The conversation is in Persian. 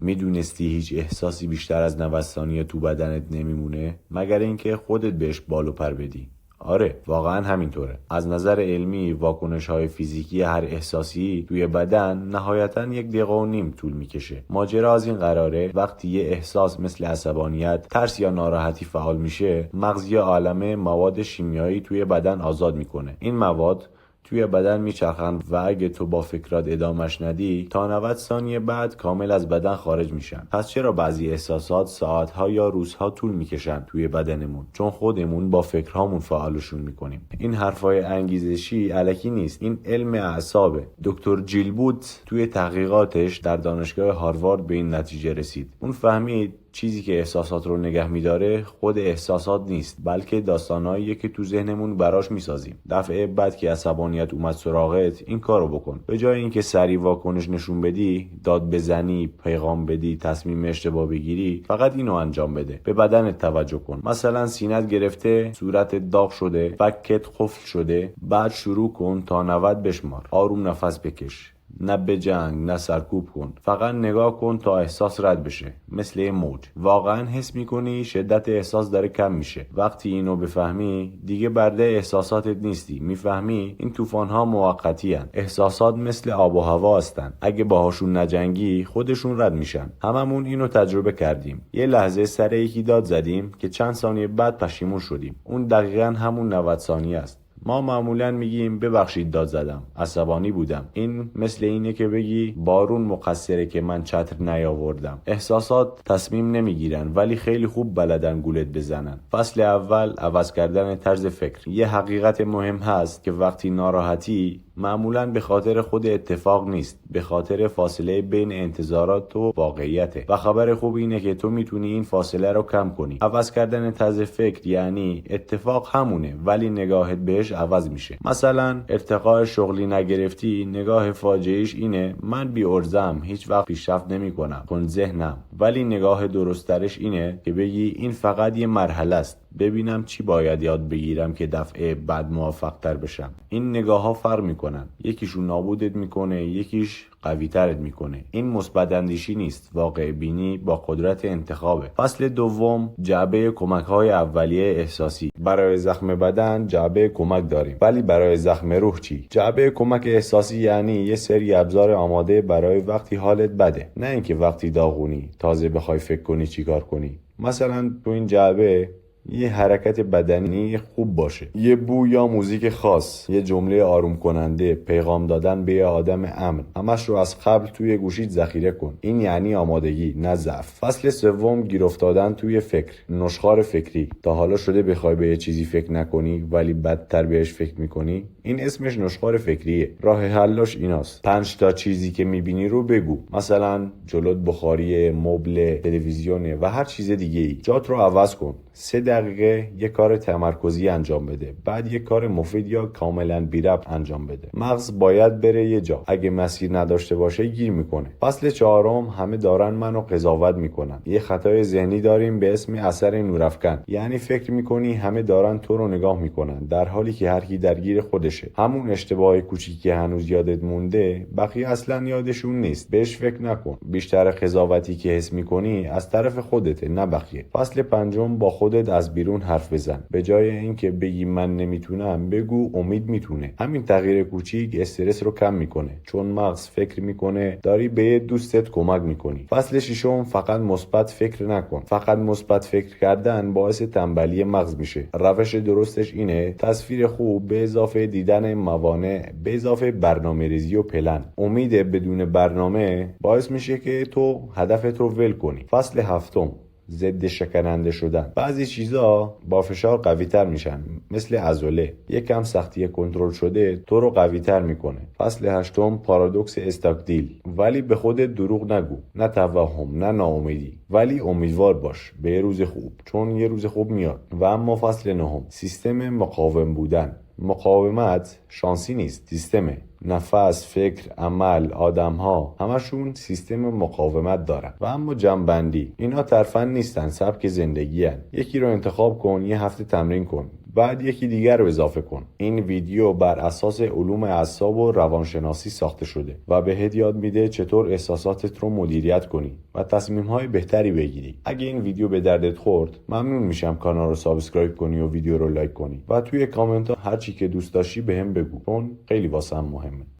میدونستی هیچ احساسی بیشتر از 90 ثانیه تو بدنت نمیمونه مگر اینکه خودت بهش بال و پر بدی؟ آره، واقعا همینطوره. از نظر علمی واکنش‌های فیزیکی هر احساسی توی بدن نهایتاً 1.5 دقیقه طول میکشه. ماجرا از این قراره وقتی یه احساس مثل عصبانیت، ترس یا ناراحتی فعال میشه، مغز یه عالمه مواد شیمیایی توی بدن آزاد میکنه. این مواد توی بدن میچرخند و اگه تو با فکرات ادامش ندی تا 90 ثانیه بعد کامل از بدن خارج میشن. پس چرا بعضی احساسات ساعتها یا روزها طول میکشن توی بدنمون؟ چون خودمون با فکرهامون فعالشون میکنیم. این حرفای انگیزشی الکی نیست، این علم اعصابه. دکتر جیلبوت توی تحقیقاتش در دانشگاه هاروارد به این نتیجه رسید. اون فهمید چیزی که احساسات رو نگه میداره خود احساسات نیست، بلکه داستاناییه که تو ذهنمون براش میسازیم. دفعه بعد که عصبانیت اومد سراغت این کارو بکن. به جای اینکه سریع واکنش نشون بدی، داد بزنی، پیغام بدی، تصمیم اشتباه بگیری، فقط اینو انجام بده. به بدنت توجه کن. مثلا سینت گرفته، صورتت داغ شده، فکت قفل شده، بعد شروع کن تا 90 بشمار. آروم نفس بکش. نه بجنگ، نه سرکوب کن. فقط نگاه کن تا احساس رد بشه، مثل یه موج. واقعا حس میکنی شدت احساس داره کم میشه. وقتی اینو بفهمی دیگه برده احساساتت نیستی. میفهمی این طوفان‌ها موقتی هن. احساسات مثل آب و هوا هستن. اگه باهاشون نجنگی خودشون رد میشن. هممون اینو تجربه کردیم. یه لحظه سر یکی داد زدیم که چند ثانیه بعد پشیمون شدیم. اون دقیقاً همون 90 ثانیه است. ما معمولاً میگیم ببخشید داد زدم، عصبانی بودم. این مثل اینه که بگی بارون مقصره که من چتر نیاوردم. احساسات تصمیم نمیگیرن ولی خیلی خوب بلدن گولت بزنن. فصل اول عوض کردن طرز فکر. یه حقیقت مهم هست که وقتی ناراحتی معمولاً به خاطر خود اتفاق نیست، به خاطر فاصله بین انتظارات و واقعیته. و خبر خوب اینه که تو میتونی این فاصله رو کم کنی. عوض کردن طرز فکر یعنی اتفاق همونه ولی نگاهت بهش عوض میشه. مثلا ارتقاء شغلی نگرفتی، نگاه فاجعه‌ایش اینه من بی ارزم، هیچ وقت پیشرفت نمیکنم، کن ذهنم. ولی نگاه درست‌ترش اینه که بگی این فقط یه مرحله است، ببینم چی باید یاد بگیرم که دفعه بعد موفق‌تر بشم. این نگاه‌ها فرق میکنن. یکیشون نابودت میکنه، یکیش قوی ترت میکنه. این مثبت اندیشی نیست، واقع بینی با قدرت انتخابه. فصل دوم جعبه کمک‌های اولیه احساسی. برای زخم بدن جعبه کمک داریم، ولی برای زخم روح چی؟ جعبه کمک احساسی یعنی یه سری ابزار آماده برای وقتی حالت بده، نه اینکه وقتی داغونی تازه بخوای فکر کنی چیکار کنی. مثلا تو این جعبه یه حرکت بدنی خوب باشه، یه بو یا موزیک خاص، یه جمله آروم کننده، پیغام دادن به یه آدم امن. همش رو از قبل توی گوشیت ذخیره کن. این یعنی آمادگی، نه ضعف. فصل سوم گیر افتادن توی فکر. نشخوار فکری. تا حالا شده بخوای به یه چیزی فکر نکنی ولی بدتر بهش فکر میکنی؟ این اسمش نشخوار فکریه. راه حلش ایناست. 5 تا چیزی که میبینی رو بگو. مثلا جلوت بخاری، مبل، تلویزیونه و هر چیز دیگه ای. جات رو عوض کن. 3 دقیقه یه کار تمرکزی انجام بده، بعد یه کار مفید یا کاملا بی ربط انجام بده. مغز باید بره یه جا. اگه مسیر نداشته باشه گیر میکنه. فصل چهارم همه دارن منو قضاوت میکنن. یه خطای ذهنی داریم به اسم اثر نورافکن. یعنی فکر میکنی همه دارن تو رو نگاه میکنن، در حالی که هر کی درگیر خودشه. همون اشتباه کوچیکی که هنوز یادت مونده بقیه اصلا یادشون نیست. بهش فکر نکن. بیشتر قضاوتی که حس میکنی از طرف خودته، نه بقیه. فصل پنجم با خودت از بیرون حرف بزن. به جای اینکه بگی من نمیتونم، بگو امید میتونه. همین تغییر کوچیک استرس رو کم میکنه، چون مغز فکر میکنه داری به یه دوستت کمک میکنی. فصل ششم فقط مثبت فکر نکن. فقط مثبت فکر کردن باعث تنبلی مغز میشه. روش درستش اینه تصویر خوب به اضافه دیدن موانع به اضافه برنامه‌ریزی و پلن. امید بدون برنامه باعث میشه که تو هدفت رو ول کنی. فصل هفتم ضد شکننده شدن. بعضی چیزا با فشار قوی تر میشن، مثل عضله. یکم سختی کنترل شده تو رو قوی تر میکنه. فصل هشتم پارادوکس استاکدیل. ولی به خودت دروغ نگو، نه توهم، نه ناامیدی، ولی امیدوار باش به یه روز خوب، چون یه روز خوب میاد. و اما فصل نهم سیستم مقاوم بودن. مقاومت شانسی نیست، سیستمه. نفس، فکر، عمل، آدم‌ها همشون سیستم مقاومت دارن. و اما جنبندی، اینا ترفند نیستن، سبک زندگی هن. یکی رو انتخاب کن، یه هفته تمرین کن، بعد یکی دیگر رو اضافه کن. این ویدیو بر اساس علوم اعصاب و روانشناسی ساخته شده و بهت یاد میده چطور احساساتت رو مدیریت کنی و تصمیم‌های بهتری بگیری. اگه این ویدیو به دردت خورد، ممنون میشم کانال رو سابسکرایب کنی و ویدیو رو لایک کنی و توی کامنت ها هر چی که دوست داشتی بهم بگو، چون خیلی واسم مهمه.